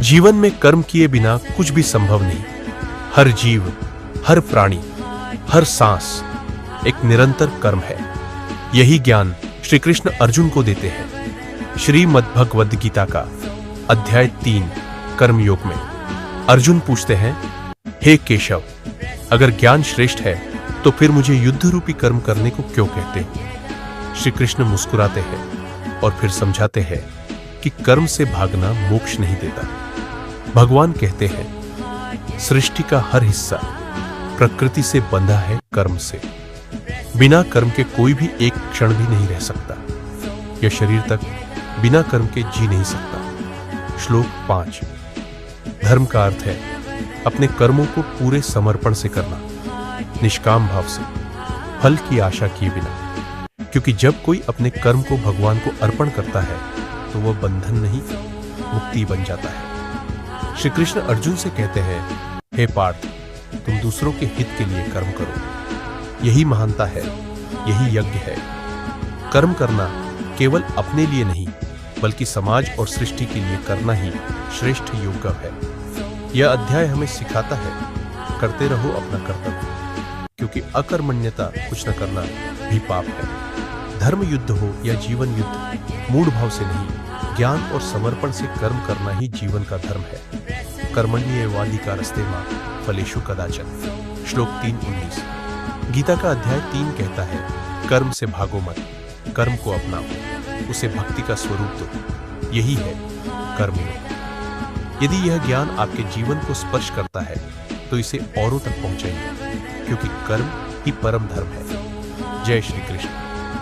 जीवन में कर्म किए बिना कुछ भी संभव नहीं। हर जीव, हर प्राणी, हर सांस एक निरंतर कर्म है। यही ज्ञान श्री कृष्ण अर्जुन को देते हैं। श्रीमद् भगवद गीता का अध्याय 3 कर्मयोग में अर्जुन पूछते हैं, हे केशव, अगर ज्ञान श्रेष्ठ है तो फिर मुझे युद्ध रूपी कर्म करने को क्यों कहते हो? श्री कृष्ण मुस्कुराते हैं और फिर समझाते हैं कि कर्म से भागना मोक्ष नहीं देता। भगवान कहते हैं, सृष्टि का हर हिस्सा प्रकृति से बंधा है कर्म से। बिना कर्म के कोई भी एक क्षण भी नहीं रह सकता। यह शरीर तक बिना कर्म के जी नहीं सकता। श्लोक 5। धर्म का अर्थ है अपने कर्मों को पूरे समर्पण से करना, निष्काम भाव से, फल की आशा किए बिना। क्योंकि जब कोई अपने कर्म को भगवान को अर्पण करता है तो वह बंधन नहीं, मुक्ति बन जाता है। श्री कृष्ण अर्जुन से कहते हैं, हे पार्थ, तुम दूसरों के हित के लिए कर्म करो। यही महानता है, यही यज्ञ है। कर्म करना केवल अपने लिए नहीं बल्कि समाज और सृष्टि के लिए करना ही श्रेष्ठ योग है। यह अध्याय हमें सिखाता है, करते रहो अपना कर्तव्य, क्योंकि अकर्मण्यता कुछ न करना भी पाप है। धर्म युद्ध हो या जीवन युद्ध, मूढ़ भाव से नहीं, ज्ञान और समर्पण से कर्म करना ही जीवन का धर्म है। कर्मण्येवाधिकारस्ते मा फलेषु कदाचन। श्लोक 3:19। गीता का अध्याय 3 कहता है, कर्म से भागो मत, कर्म को अपनाओ, उसे भक्ति का स्वरूप दो। यही है कर्मयोग। यदि यह ज्ञान आपके जीवन को स्पर्श करता है तो इसे औरों तक पहुंचाइए, क्योंकि कर्म ही परम धर्म है। जय श्री कृष्ण।